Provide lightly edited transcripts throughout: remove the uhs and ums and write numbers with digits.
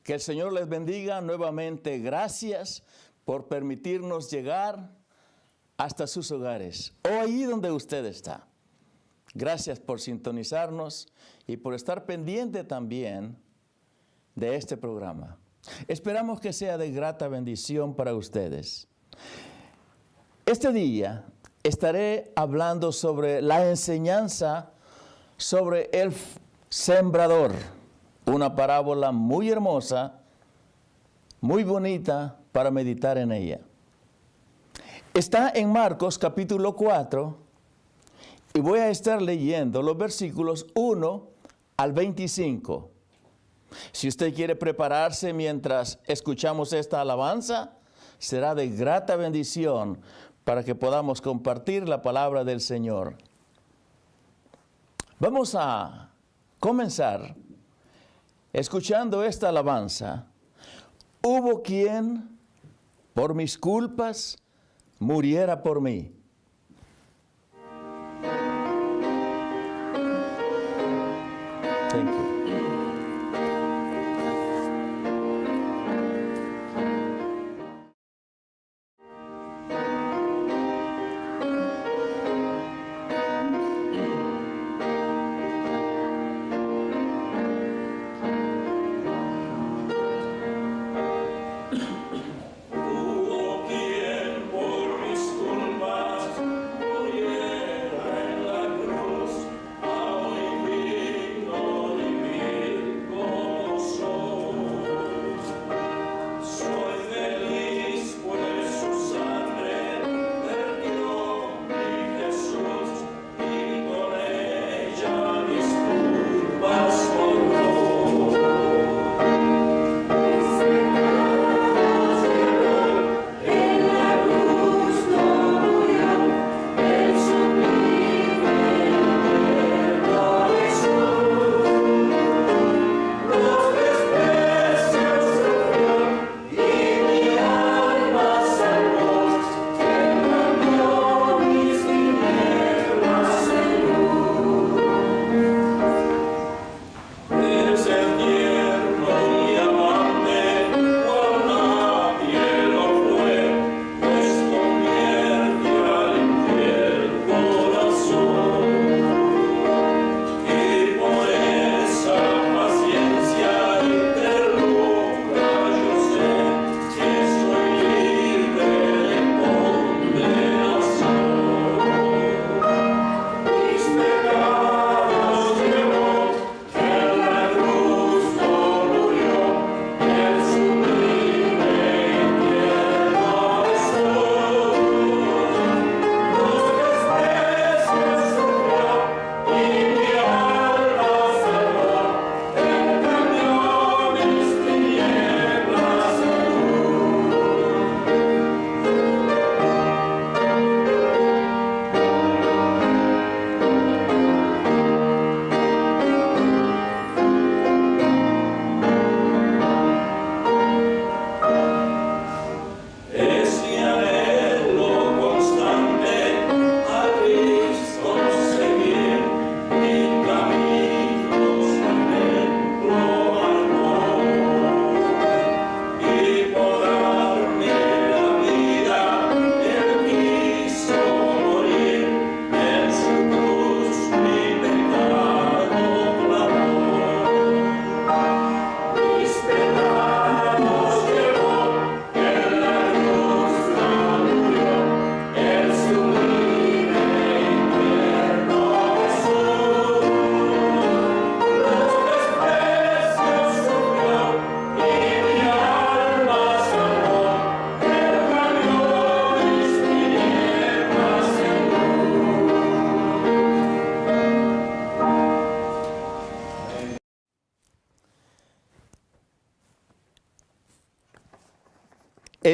Que el Señor les bendiga nuevamente. Gracias por permitirnos llegar hasta sus hogares o ahí donde usted está. Gracias por sintonizarnos y por estar pendiente también de este programa. Esperamos que sea de grata bendición para ustedes. Este día estaré hablando sobre la enseñanza sobre el sembrador. Una parábola muy hermosa, muy bonita para meditar en ella. Está en Marcos capítulo 4 y voy a estar leyendo los versículos 1 al 25. Si usted quiere prepararse mientras escuchamos esta alabanza, será de grata bendición para que podamos compartir la palabra del Señor. Vamos a comenzar escuchando esta alabanza. Hubo quien por mis culpas muriera por mí. Thank you.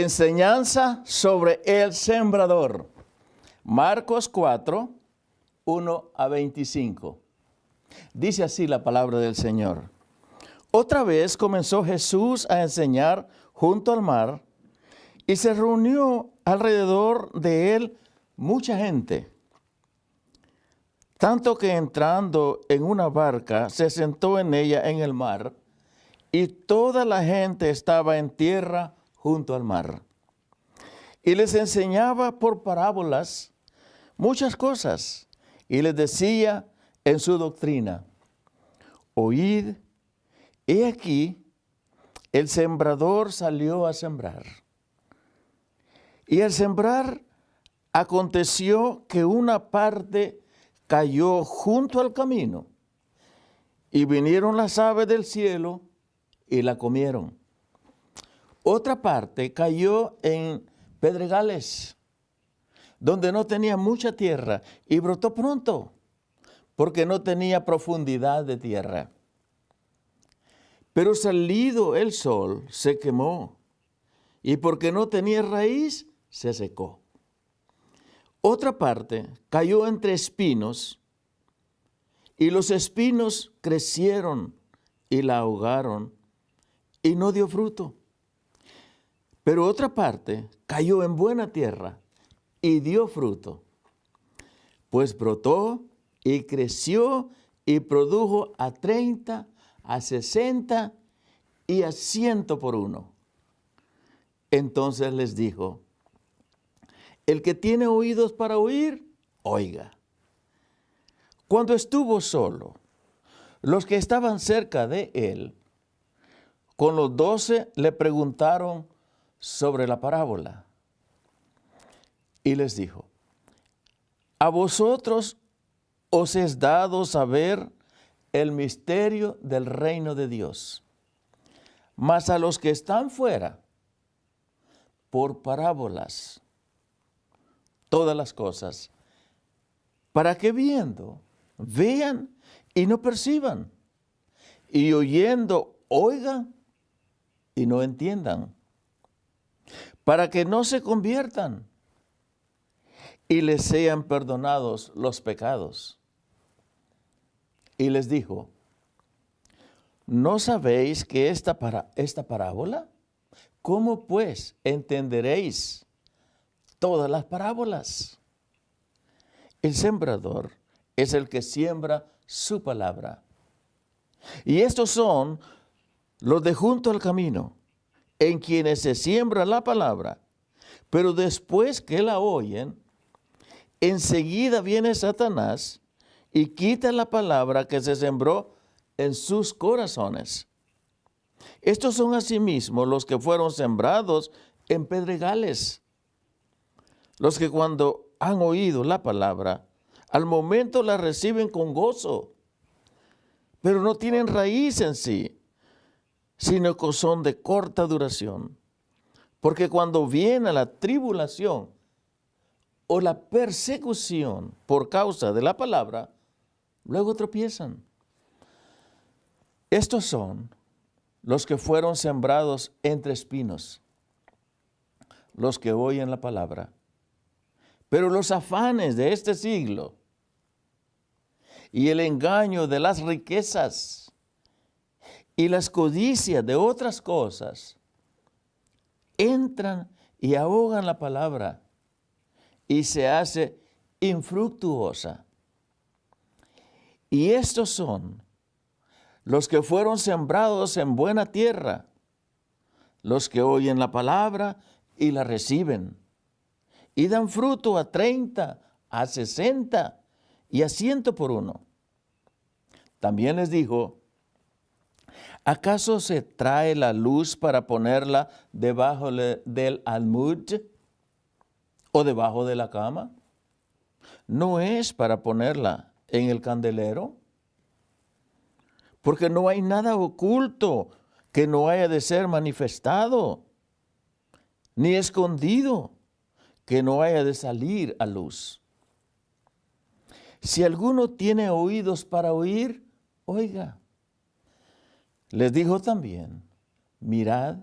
Enseñanza sobre el sembrador. Marcos 4, 1 a 25. Dice así la palabra del Señor. Otra vez comenzó Jesús a enseñar junto al mar y se reunió alrededor de él mucha gente. Tanto que entrando en una barca se sentó en ella en el mar y toda la gente estaba en tierra junto al mar. Y les enseñaba por parábolas muchas cosas, y les decía en su doctrina: oíd, he aquí, el sembrador salió a sembrar. Y al sembrar, aconteció que una parte cayó junto al camino, y vinieron las aves del cielo y la comieron. Otra parte cayó en pedregales, donde no tenía mucha tierra, y brotó pronto, porque no tenía profundidad de tierra. Pero salido el sol, se quemó, y porque no tenía raíz, se secó. Otra parte cayó entre espinos, y los espinos crecieron y la ahogaron, y no dio fruto. Pero otra parte cayó en buena tierra y dio fruto, pues brotó y creció y produjo a 30, a 60 y a 100 por uno. Entonces les dijo: el que tiene oídos para oír, oiga. Cuando estuvo solo, los que estaban cerca de él, con los 12, le preguntaron sobre la parábola. Y les dijo: a vosotros os es dado saber el misterio del reino de Dios, mas a los que están fuera, por parábolas, todas las cosas, para que viendo, vean y no perciban, y oyendo, oigan y no entiendan, para que no se conviertan y les sean perdonados los pecados. Y les dijo: ¿no sabéis que esta parábola? ¿Cómo pues entenderéis todas las parábolas? El sembrador es el que siembra su palabra. Y estos son los de junto al camino, en quienes se siembra la palabra, pero después que la oyen, enseguida viene Satanás y quita la palabra que se sembró en sus corazones. Estos son asimismo los que fueron sembrados en pedregales, los que cuando han oído la palabra, al momento la reciben con gozo, pero no tienen raíz en sí, sino que son de corta duración. Porque cuando viene la tribulación o la persecución por causa de la palabra, luego tropiezan. Estos son los que fueron sembrados entre espinos, los que oyen la palabra. Pero los afanes de este siglo y el engaño de las riquezas y las codicias de otras cosas entran y ahogan la palabra y se hace infructuosa. Y estos son los que fueron sembrados en buena tierra, los que oyen la palabra y la reciben, y dan fruto a 30, a 60 y a 100 por uno. También les dijo: ¿acaso se trae la luz para ponerla debajo del almud o debajo de la cama? ¿No es para ponerla en el candelero? Porque no hay nada oculto que no haya de ser manifestado, ni escondido que no haya de salir a luz. Si alguno tiene oídos para oír, oiga. Les dijo también: mirad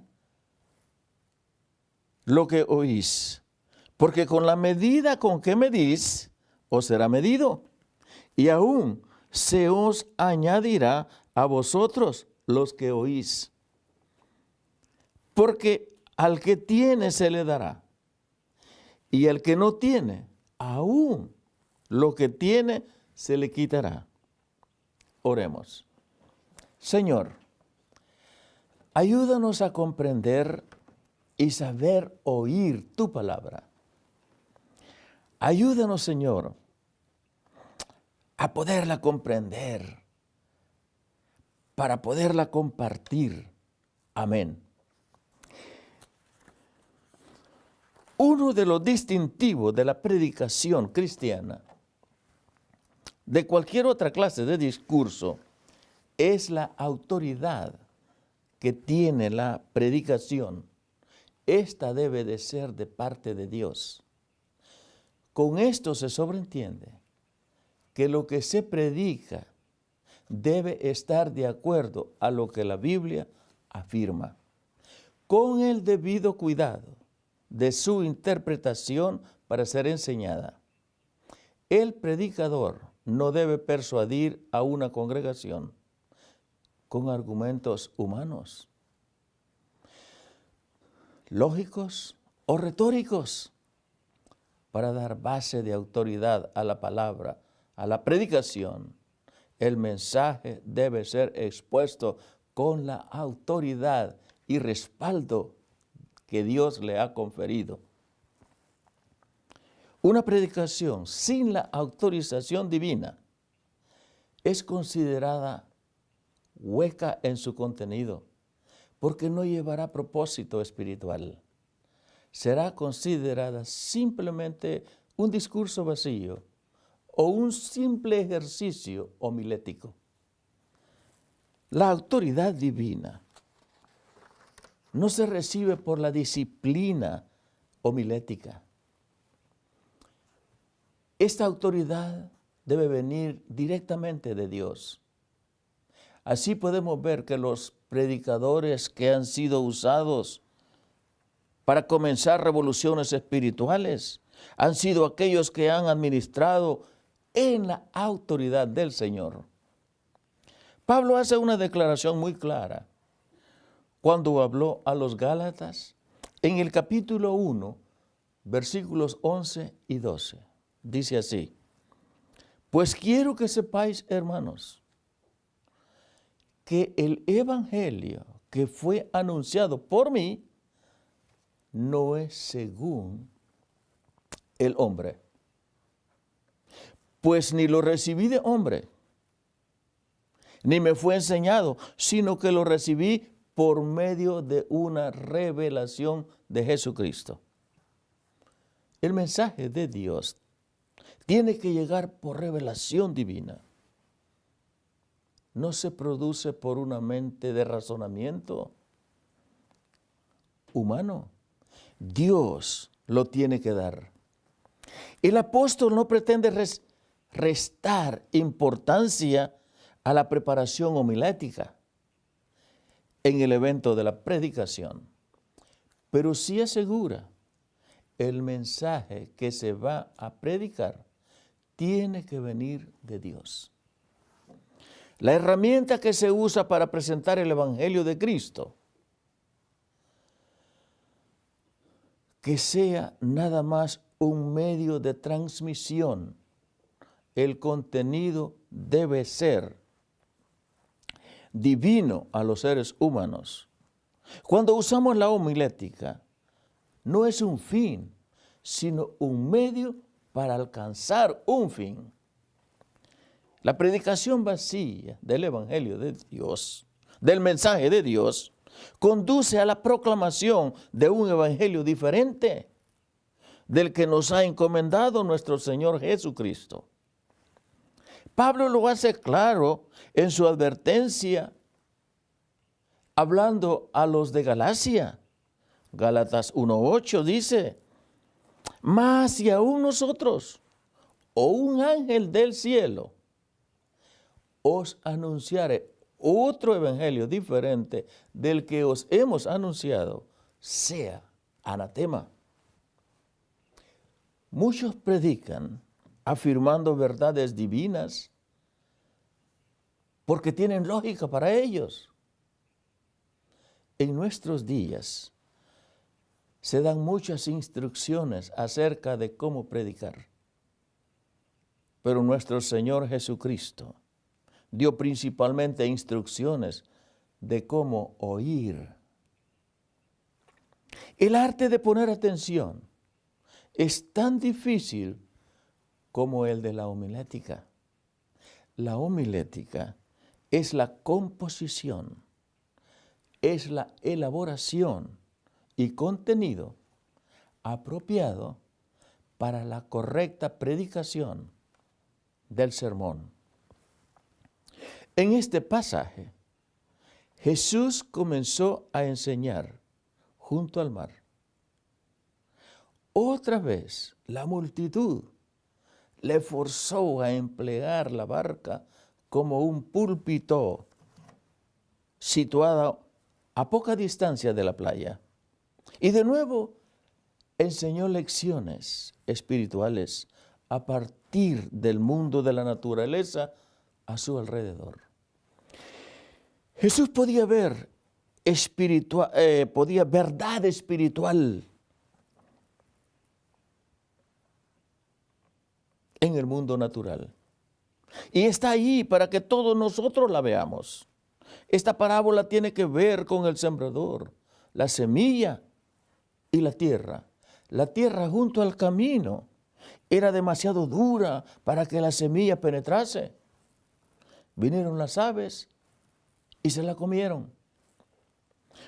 lo que oís, porque con la medida con que medís, os será medido, y aún se os añadirá a vosotros los que oís. Porque al que tiene se le dará, y al que no tiene, aún lo que tiene se le quitará. Oremos. Señor, Ayúdanos a comprender y saber oír tu palabra. Ayúdanos, Señor, a poderla comprender, para poderla compartir. Amén. Uno de los distintivos de la predicación cristiana, de cualquier otra clase de discurso, es la autoridad que tiene la predicación. Esta debe de ser de parte de Dios. Con esto se sobreentiende que lo que se predica debe estar de acuerdo a lo que la Biblia afirma, con el debido cuidado de su interpretación para ser enseñada. El predicador no debe persuadir a una congregación con argumentos humanos, lógicos o retóricos, para dar base de autoridad a la palabra, a la predicación. El mensaje debe ser expuesto con la autoridad y respaldo que Dios le ha conferido. Una predicación sin la autorización divina es considerada hueca en su contenido, porque no llevará propósito espiritual. Será considerada simplemente un discurso vacío o un simple ejercicio homilético. La autoridad divina no se recibe por la disciplina homilética. Esta autoridad debe venir directamente de Dios. Así podemos ver que los predicadores que han sido usados para comenzar revoluciones espirituales han sido aquellos que han administrado en la autoridad del Señor. Pablo hace una declaración muy clara cuando habló a los Gálatas en el capítulo 1, versículos 11 y 12. Dice así: pues quiero que sepáis, hermanos, que el evangelio que fue anunciado por mí no es según el hombre, pues ni lo recibí de hombre, ni me fue enseñado, sino que lo recibí por medio de una revelación de Jesucristo. El mensaje de Dios tiene que llegar por revelación divina. No se produce por una mente de razonamiento humano. Dios lo tiene que dar. El apóstol no pretende restar importancia a la preparación homilética en el evento de la predicación, pero sí asegura el mensaje que se va a predicar tiene que venir de Dios. La herramienta que se usa para presentar el Evangelio de Cristo, que sea nada más un medio de transmisión. El contenido debe ser divino a los seres humanos. Cuando usamos la homilética, no es un fin, sino un medio para alcanzar un fin. La predicación vacía del Evangelio de Dios, del mensaje de Dios, conduce a la proclamación de un evangelio diferente del que nos ha encomendado nuestro Señor Jesucristo. Pablo lo hace claro en su advertencia, hablando a los de Galacia. Gálatas 1:8 dice: mas si aún nosotros, o un ángel del cielo, os anunciare otro evangelio diferente del que os hemos anunciado, sea anatema. Muchos predican afirmando verdades divinas porque tienen lógica para ellos. En nuestros días se dan muchas instrucciones acerca de cómo predicar, pero nuestro Señor Jesucristo dio principalmente instrucciones de cómo oír. El arte de poner atención es tan difícil como el de la homilética. La homilética es la composición, es la elaboración y contenido apropiado para la correcta predicación del sermón. En este pasaje, Jesús comenzó a enseñar junto al mar. Otra vez, la multitud le forzó a emplear la barca como un púlpito situado a poca distancia de la playa. Y de nuevo enseñó lecciones espirituales a partir del mundo de la naturaleza a su alrededor. Jesús podía ver verdad espiritual en el mundo natural. Y está ahí para que todos nosotros la veamos. Esta parábola tiene que ver con el sembrador, la semilla y la tierra. La tierra junto al camino era demasiado dura para que la semilla penetrase. Vinieron las aves y se la comieron.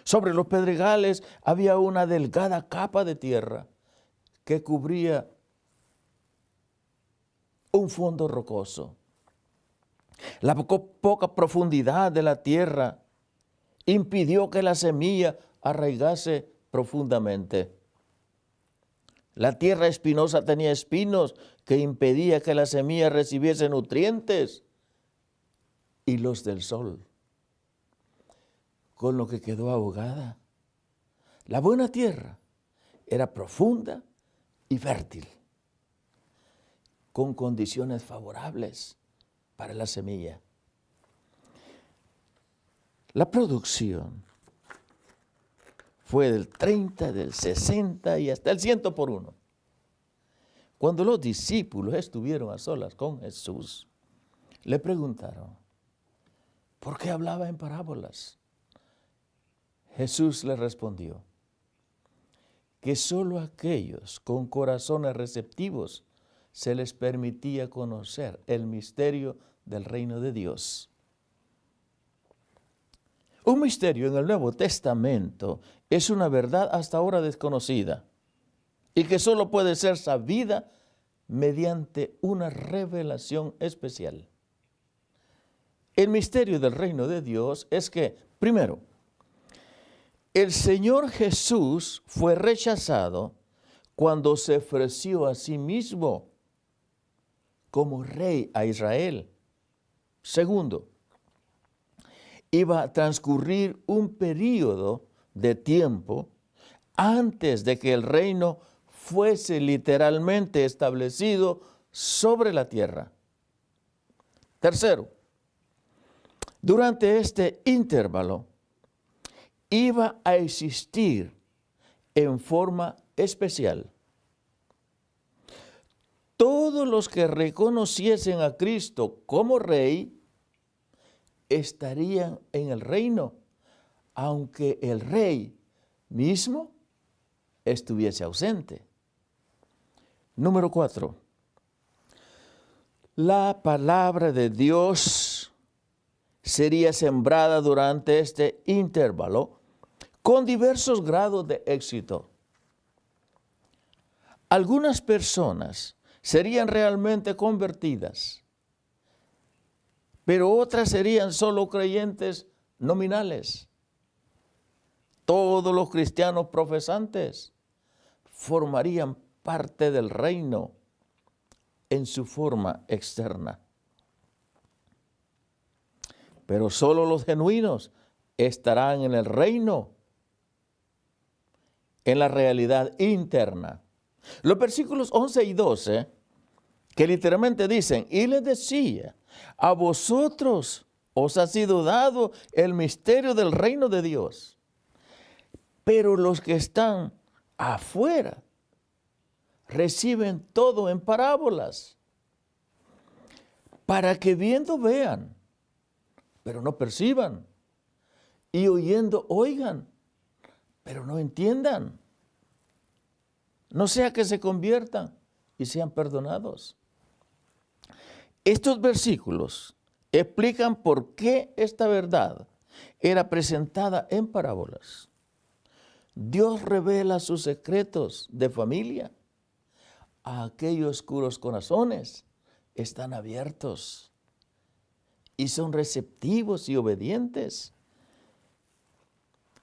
Sobre los pedregales había una delgada capa de tierra que cubría un fondo rocoso. La poca profundidad de la tierra impidió que la semilla arraigase profundamente. La tierra espinosa tenía espinos que impedía que la semilla recibiese nutrientes y los del sol, con lo que quedó ahogada. La buena tierra era profunda y fértil, con condiciones favorables para la semilla. La producción fue del 30, del 60 y hasta el 100 por uno. Cuando los discípulos estuvieron a solas con Jesús, le preguntaron, ¿por qué hablaba en parábolas? Jesús les respondió que solo a aquellos con corazones receptivos se les permitía conocer el misterio del reino de Dios. Un misterio en el Nuevo Testamento es una verdad hasta ahora desconocida y que solo puede ser sabida mediante una revelación especial. El misterio del reino de Dios es que, primero, el Señor Jesús fue rechazado cuando se ofreció a sí mismo como rey a Israel. Segundo, iba a transcurrir un período de tiempo antes de que el reino fuese literalmente establecido sobre la tierra. Tercero, durante este intervalo iba a existir en forma especial todos los que reconociesen a Cristo como rey estarían en el reino, aunque el rey mismo estuviese ausente. Número 4. La palabra de Dios sería sembrada durante este intervalo con diversos grados de éxito. Algunas personas serían realmente convertidas, pero otras serían solo creyentes nominales. Todos los cristianos profesantes formarían parte del reino en su forma externa. Pero solo los genuinos estarán en el reino, en la realidad interna. Los versículos 11 y 12, que literalmente dicen, y les decía, a vosotros os ha sido dado el misterio del reino de Dios, pero los que están afuera reciben todo en parábolas, para que viendo vean, pero no perciban, y oyendo oigan, pero no entiendan. No sea que se conviertan y sean perdonados. Estos versículos explican por qué esta verdad era presentada en parábolas. Dios revela sus secretos de familia a aquellos cuyos corazones están abiertos y son receptivos y obedientes.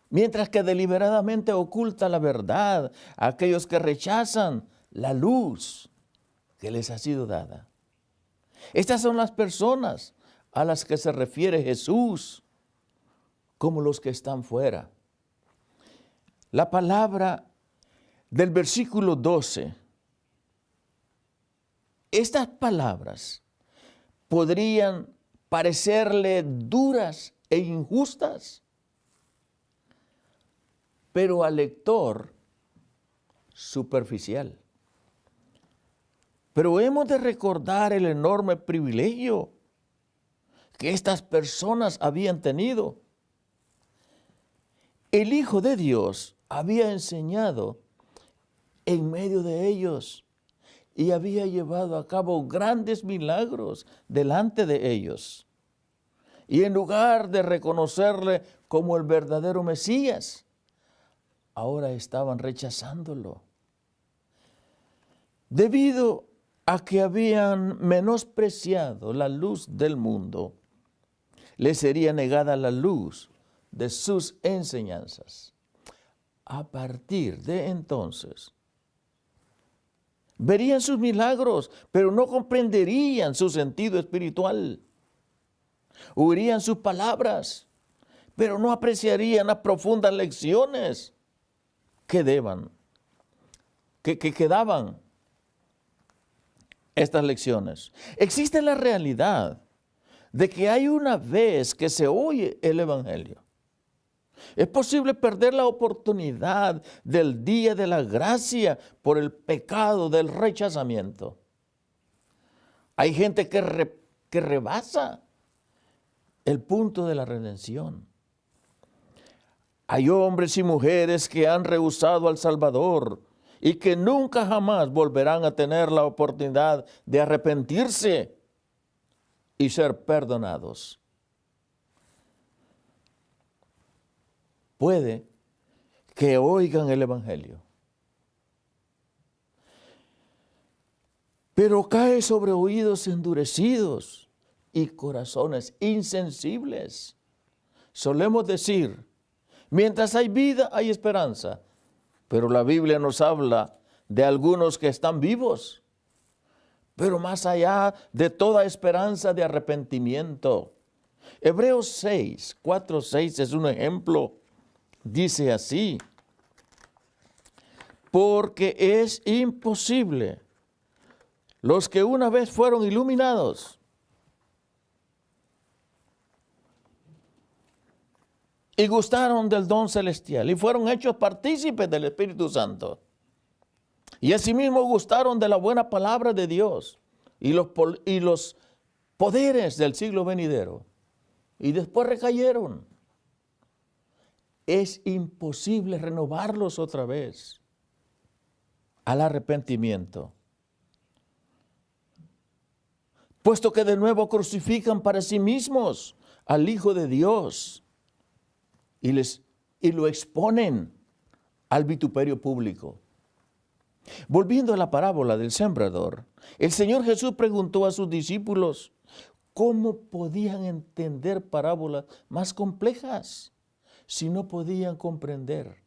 Mientras que deliberadamente oculta la verdad a aquellos que rechazan la luz que les ha sido dada. Estas son las personas a las que se refiere Jesús como los que están fuera. La palabra del versículo 12, estas palabras podrían parecerle duras e injustas, pero al lector superficial. Pero hemos de recordar el enorme privilegio que estas personas habían tenido. El Hijo de Dios había enseñado en medio de ellos y había llevado a cabo grandes milagros delante de ellos. Y en lugar de reconocerle como el verdadero Mesías, ahora estaban rechazándolo. Debido a que habían menospreciado la luz del mundo, les sería negada la luz de sus enseñanzas. A partir de entonces, verían sus milagros, pero no comprenderían su sentido espiritual. Oirían sus palabras, pero no apreciarían las profundas lecciones que daban estas lecciones. Existe la realidad de que hay una vez que se oye el Evangelio. Es posible perder la oportunidad del día de la gracia por el pecado del rechazamiento. Hay gente que rebasa el punto de la redención. Hay hombres y mujeres que han rehusado al Salvador y que nunca jamás volverán a tener la oportunidad de arrepentirse y ser perdonados. Puede que oigan el Evangelio, pero cae sobre oídos endurecidos y corazones insensibles. Solemos decir, mientras hay vida hay esperanza, pero la Biblia nos habla de algunos que están vivos, pero más allá de toda esperanza de arrepentimiento. Hebreos 6, 4, 6 es un ejemplo. Dice así, porque es imposible los que una vez fueron iluminados y gustaron del don celestial y fueron hechos partícipes del Espíritu Santo y asimismo gustaron de la buena palabra de Dios y los poderes del siglo venidero y después recayeron. Es imposible renovarlos otra vez al arrepentimiento, puesto que de nuevo crucifican para sí mismos al Hijo de Dios y lo exponen al vituperio público. Volviendo a la parábola del sembrador, el Señor Jesús preguntó a sus discípulos cómo podían entender parábolas más complejas si no podían comprender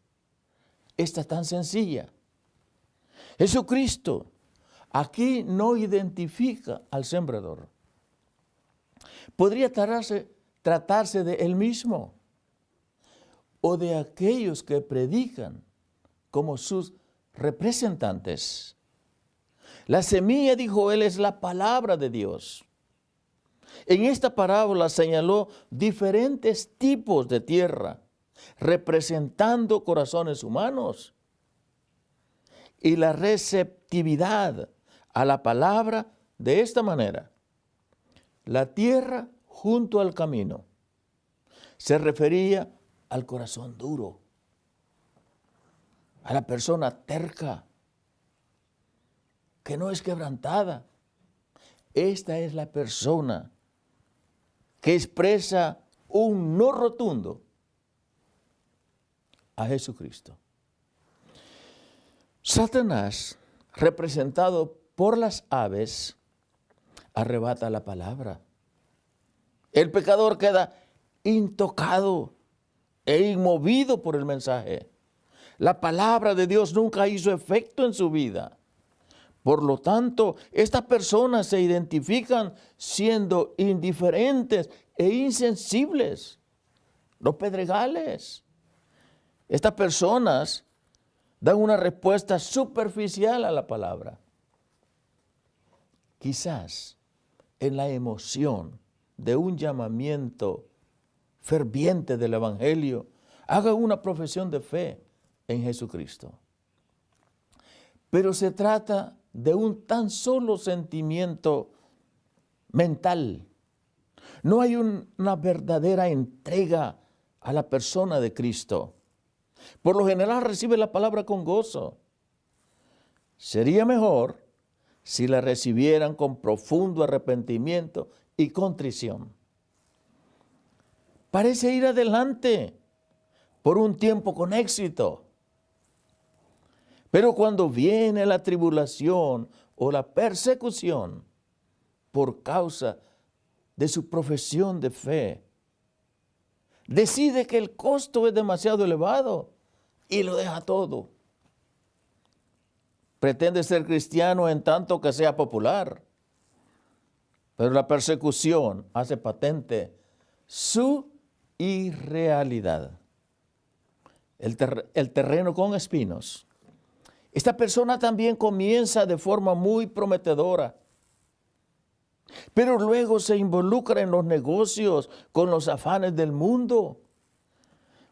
esta tan sencilla. Jesucristo aquí no identifica al sembrador. Podría tratarse de él mismo o de aquellos que predican como sus representantes. La semilla, dijo él, es la palabra de Dios. En esta parábola señaló diferentes tipos de tierra, representando corazones humanos y la receptividad a la palabra de esta manera. La tierra junto al camino se refería al corazón duro, a la persona terca, que no es quebrantada. Esta es la persona que expresa un no rotundo a Jesucristo. Satanás, representado por las aves, arrebata la palabra. El pecador queda intocado e inmovido por el mensaje. La palabra de Dios nunca hizo efecto en su vida. Por lo tanto, estas personas se identifican siendo indiferentes e insensibles. Los pedregales. Estas personas dan una respuesta superficial a la palabra. Quizás en la emoción de un llamamiento ferviente del Evangelio, hagan una profesión de fe en Jesucristo. Pero se trata de un tan solo sentimiento mental. No hay una verdadera entrega a la persona de Cristo. Por lo general recibe la palabra con gozo. Sería mejor si la recibieran con profundo arrepentimiento y contrición. Parece ir adelante por un tiempo con éxito. Pero cuando viene la tribulación o la persecución por causa de su profesión de fe, decide que el costo es demasiado elevado y lo deja todo. Pretende ser cristiano en tanto que sea popular, pero la persecución hace patente su irrealidad. El terreno con espinos. Esta persona también comienza de forma muy prometedora, pero luego se involucra en los negocios con los afanes del mundo,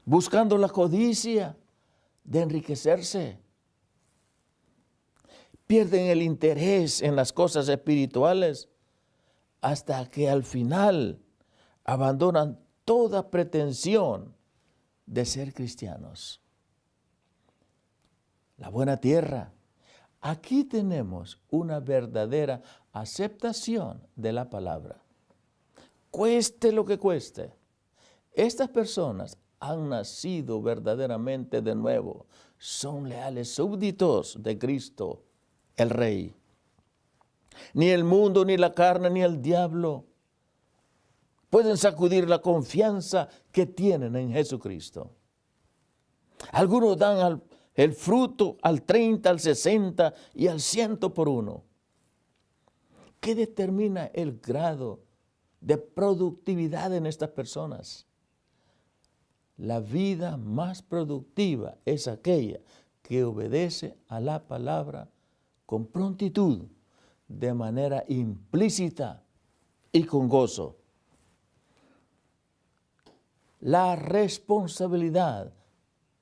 buscando la codicia de enriquecerse. Pierden el interés en las cosas espirituales hasta que al final abandonan toda pretensión de ser cristianos. La buena tierra. Aquí tenemos una verdadera aceptación de la palabra. Cueste lo que cueste. Estas personas han nacido verdaderamente de nuevo. Son leales súbditos de Cristo, el Rey. Ni el mundo, ni la carne, ni el diablo pueden sacudir la confianza que tienen en Jesucristo. Algunos dan el fruto al 30, al 60 y al 100 por uno. ¿Qué determina el grado de productividad en estas personas? La vida más productiva es aquella que obedece a la palabra con prontitud, de manera implícita y con gozo. La responsabilidad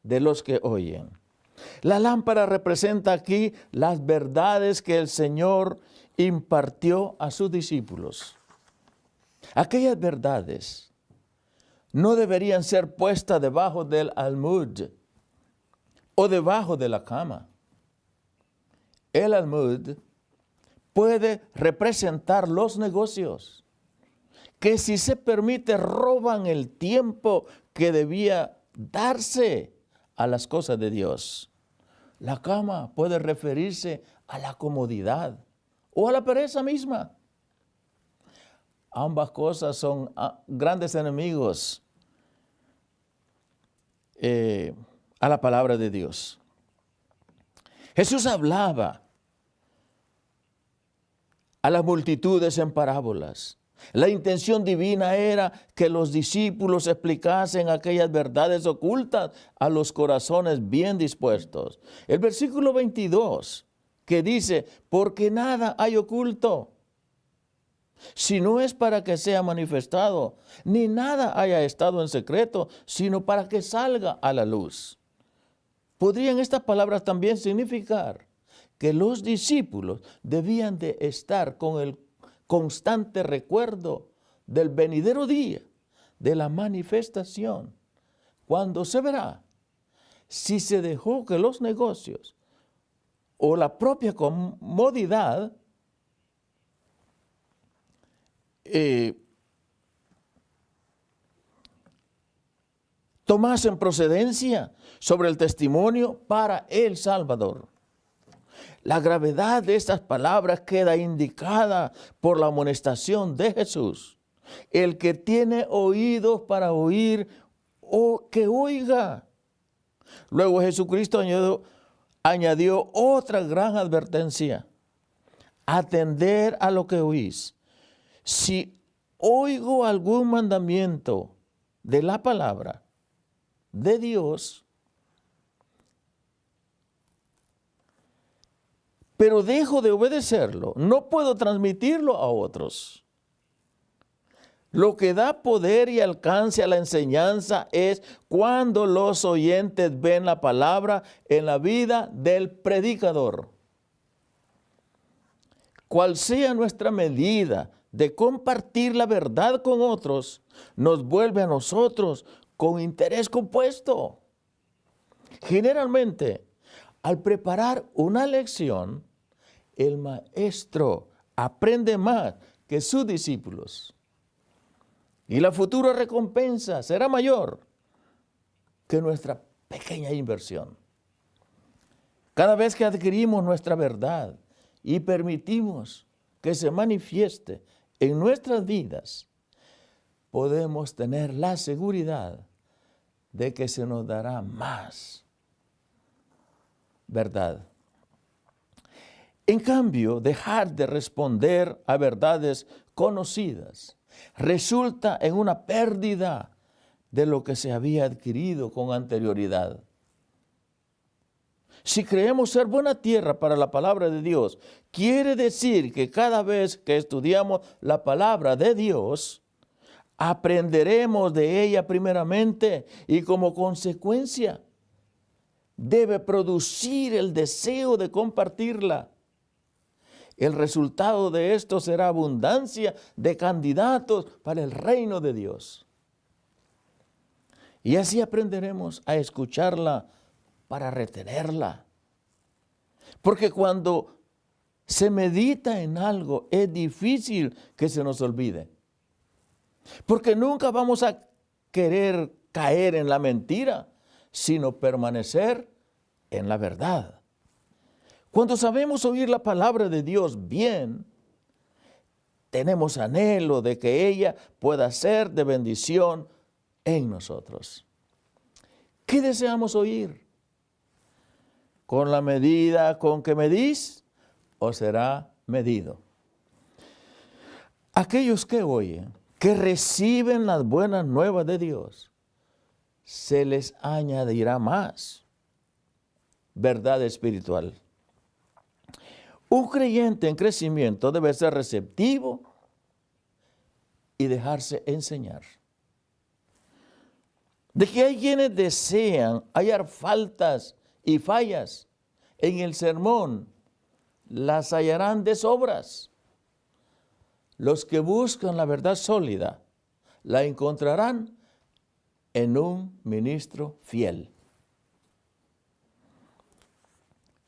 de los que oyen. La lámpara representa aquí las verdades que el Señor impartió a sus discípulos. Aquellas verdades no deberían ser puestas debajo del almud o debajo de la cama. El almud puede representar los negocios que, si se permite, roban el tiempo que debía darse a las cosas de Dios. La cama puede referirse a la comodidad o a la pereza misma. Ambas cosas son grandes enemigos a la palabra de Dios. Jesús hablaba a las multitudes en parábolas. La intención divina era que los discípulos explicasen aquellas verdades ocultas a los corazones bien dispuestos. El versículo 22 que dice, porque nada hay oculto, si no es para que sea manifestado, ni nada haya estado en secreto, sino para que salga a la luz. Podrían estas palabras también significar que los discípulos debían de estar con el constante recuerdo del venidero día, de la manifestación, cuando se verá si se dejó que los negocios o la propia comodidad tomasen procedencia sobre el testimonio para el Salvador. La gravedad de estas palabras queda indicada por la amonestación de Jesús. El que tiene oídos para oír, o que oiga. Luego Jesucristo añadió otra gran advertencia. Atender a lo que oís. Si oigo algún mandamiento de la palabra de Dios, pero dejo de obedecerlo, no puedo transmitirlo a otros. Lo que da poder y alcance a la enseñanza es cuando los oyentes ven la palabra en la vida del predicador. Cual sea nuestra medida de compartir la verdad con otros, nos vuelve a nosotros con interés compuesto. Generalmente, al preparar una lección, el maestro aprende más que sus discípulos. Y la futura recompensa será mayor que nuestra pequeña inversión. Cada vez que adquirimos nuestra verdad y permitimos que se manifieste en nuestras vidas, podemos tener la seguridad de que se nos dará más verdad. En cambio, dejar de responder a verdades conocidas resulta en una pérdida de lo que se había adquirido con anterioridad. Si creemos ser buena tierra para la palabra de Dios, quiere decir que cada vez que estudiamos la palabra de Dios, aprenderemos de ella primeramente y como consecuencia debe producir el deseo de compartirla. El resultado de esto será abundancia de candidatos para el reino de Dios. Y así aprenderemos a escucharla para retenerla. Porque cuando se medita en algo, es difícil que se nos olvide. Porque nunca vamos a querer caer en la mentira, sino permanecer en la verdad. Cuando sabemos oír la palabra de Dios bien, tenemos anhelo de que ella pueda ser de bendición en nosotros. ¿Qué deseamos oír? ¿Con la medida con que medís o será medido? Aquellos que oyen, que reciben las buenas nuevas de Dios, se les añadirá más verdad espiritual. Un creyente en crecimiento debe ser receptivo y dejarse enseñar. De que hay quienes desean hallar faltas y fallas en el sermón, las hallarán de sobras. Los que buscan la verdad sólida, la encontrarán en un ministro fiel.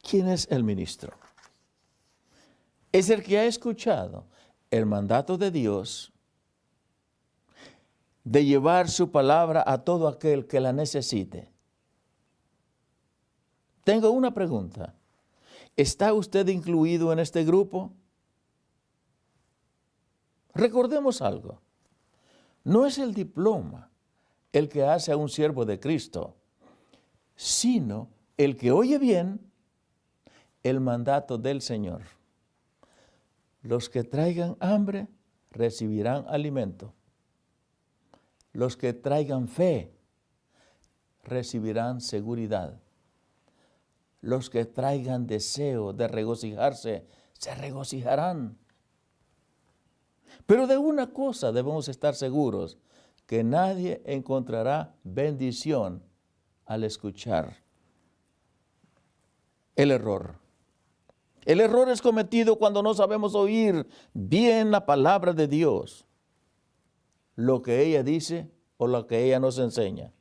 ¿Quién es el ministro? Es el que ha escuchado el mandato de Dios de llevar su palabra a todo aquel que la necesite. Tengo una pregunta. ¿Está usted incluido en este grupo? Recordemos algo. No es el diploma el que hace a un siervo de Cristo, sino el que oye bien el mandato del Señor. Los que traigan hambre recibirán alimento. Los que traigan fe recibirán seguridad. Los que traigan deseo de regocijarse se regocijarán. Pero de una cosa debemos estar seguros, que nadie encontrará bendición al escuchar el error. El error es cometido cuando no sabemos oír bien la palabra de Dios, lo que ella dice o lo que ella nos enseña.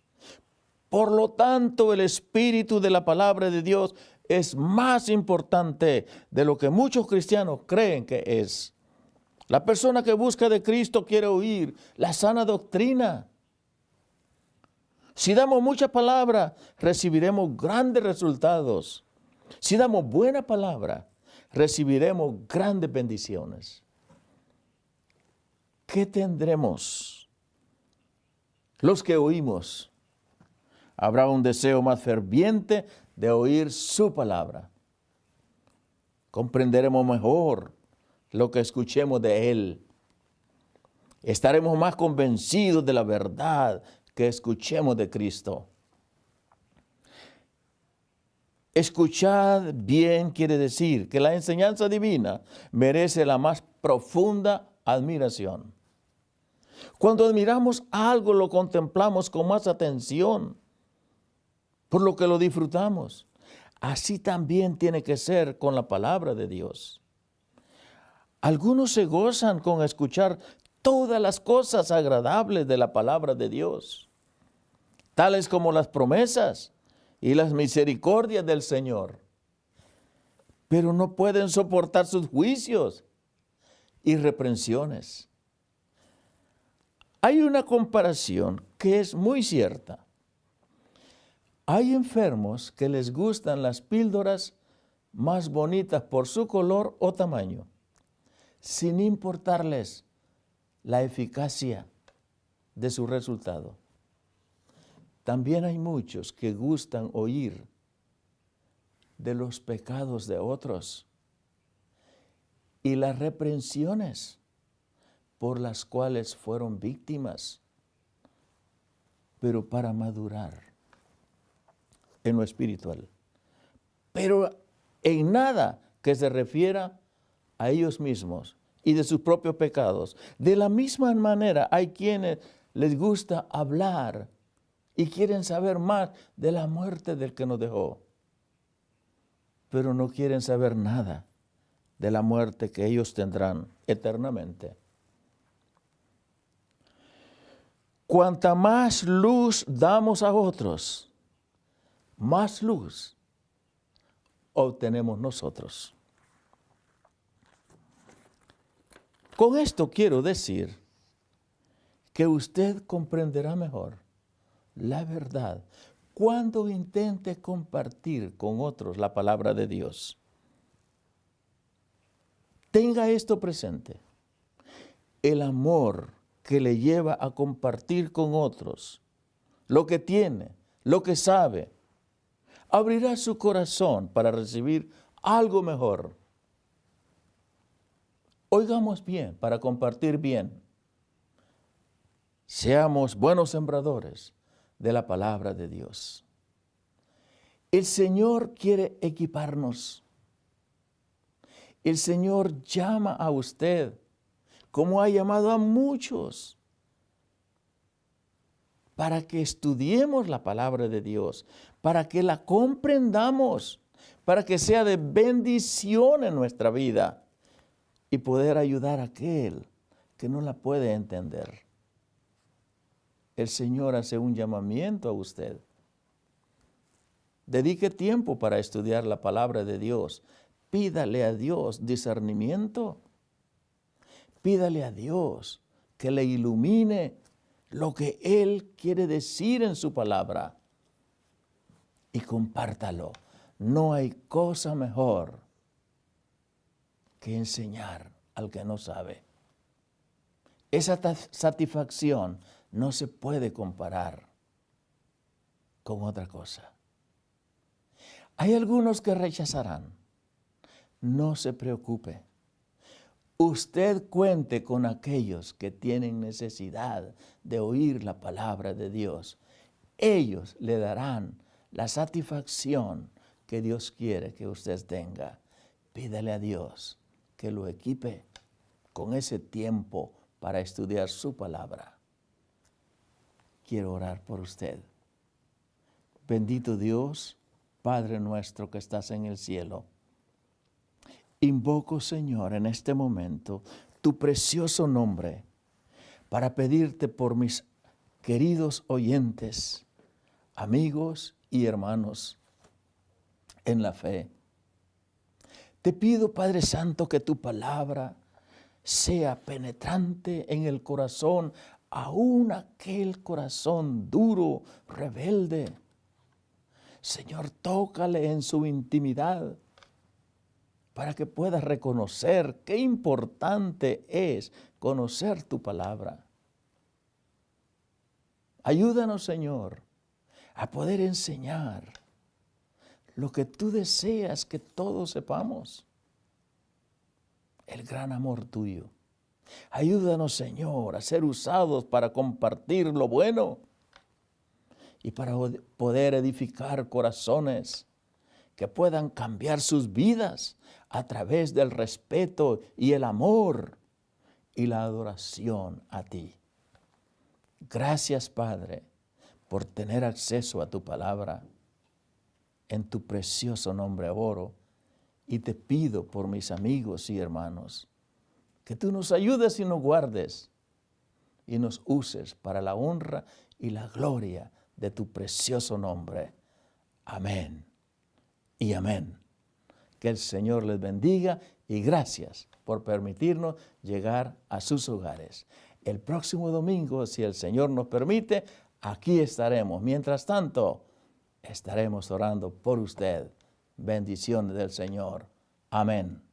Por lo tanto, el espíritu de la palabra de Dios es más importante de lo que muchos cristianos creen que es. La persona que busca de Cristo quiere oír la sana doctrina. Si damos mucha palabra, recibiremos grandes resultados. Si damos buena palabra, recibiremos grandes bendiciones. ¿Qué tendremos los que oímos? Habrá un deseo más ferviente de oír su palabra. Comprenderemos mejor lo que escuchemos de Él. Estaremos más convencidos de la verdad que escuchemos de Cristo. Escuchad bien quiere decir que la enseñanza divina merece la más profunda admiración. Cuando admiramos algo, lo contemplamos con más atención, por lo que lo disfrutamos. Así también tiene que ser con la palabra de Dios. Algunos se gozan con escuchar todas las cosas agradables de la palabra de Dios, tales como las promesas y las misericordias del Señor, pero no pueden soportar sus juicios y reprensiones. Hay una comparación que es muy cierta. Hay enfermos que les gustan las píldoras más bonitas por su color o tamaño, sin importarles la eficacia de su resultado. También hay muchos que gustan oír de los pecados de otros y las reprensiones por las cuales fueron víctimas, pero para madurar en lo espiritual, pero en nada que se refiera a ellos mismos y de sus propios pecados. De la misma manera hay quienes les gusta hablar y quieren saber más de la muerte del que nos dejó, pero no quieren saber nada de la muerte que ellos tendrán eternamente. Cuanta más luz damos a otros, más luz obtenemos nosotros. Con esto quiero decir que usted comprenderá mejor la verdad cuando intente compartir con otros la palabra de Dios. Tenga esto presente. El amor que le lleva a compartir con otros lo que tiene, lo que sabe, abrirá su corazón para recibir algo mejor. Oigamos bien para compartir bien. Seamos buenos sembradores de la palabra de Dios. El Señor quiere equiparnos. El Señor llama a usted, como ha llamado a muchos, para que estudiemos la palabra de Dios, para que la comprendamos, para que sea de bendición en nuestra vida y poder ayudar a aquel que no la puede entender. El Señor hace un llamamiento a usted. Dedique tiempo para estudiar la palabra de Dios. Pídale a Dios discernimiento. Pídale a Dios que le ilumine lo que Él quiere decir en su palabra. Y compártalo. No hay cosa mejor que enseñar al que no sabe. Esa satisfacción no se puede comparar con otra cosa. Hay algunos que rechazarán. No se preocupe. Usted cuente con aquellos que tienen necesidad de oír la palabra de Dios. Ellos le darán la satisfacción que Dios quiere que usted tenga. Pídale a Dios que lo equipe con ese tiempo para estudiar su palabra. Quiero orar por usted. Bendito Dios, Padre nuestro que estás en el cielo. Invoco, Señor, en este momento tu precioso nombre para pedirte por mis queridos oyentes, amigos y hermanos en la fe. Te pido, Padre Santo, que tu palabra sea penetrante en el corazón, aún aquel corazón duro, rebelde. Señor, tócale en su intimidad para que pueda reconocer qué importante es conocer tu palabra. Ayúdanos, Señor, a poder enseñar lo que tú deseas que todos sepamos, el gran amor tuyo. Ayúdanos, Señor, a ser usados para compartir lo bueno y para poder edificar corazones que puedan cambiar sus vidas a través del respeto y el amor y la adoración a ti. Gracias, Padre, por tener acceso a tu palabra. En tu precioso nombre oro y te pido por mis amigos y hermanos que tú nos ayudes y nos guardes y nos uses para la honra y la gloria de tu precioso nombre. Amén y amén. Que el Señor les bendiga y gracias por permitirnos llegar a sus hogares. El próximo domingo, si el Señor nos permite, aquí estaremos. Mientras tanto, estaremos orando por usted. Bendiciones del Señor. Amén.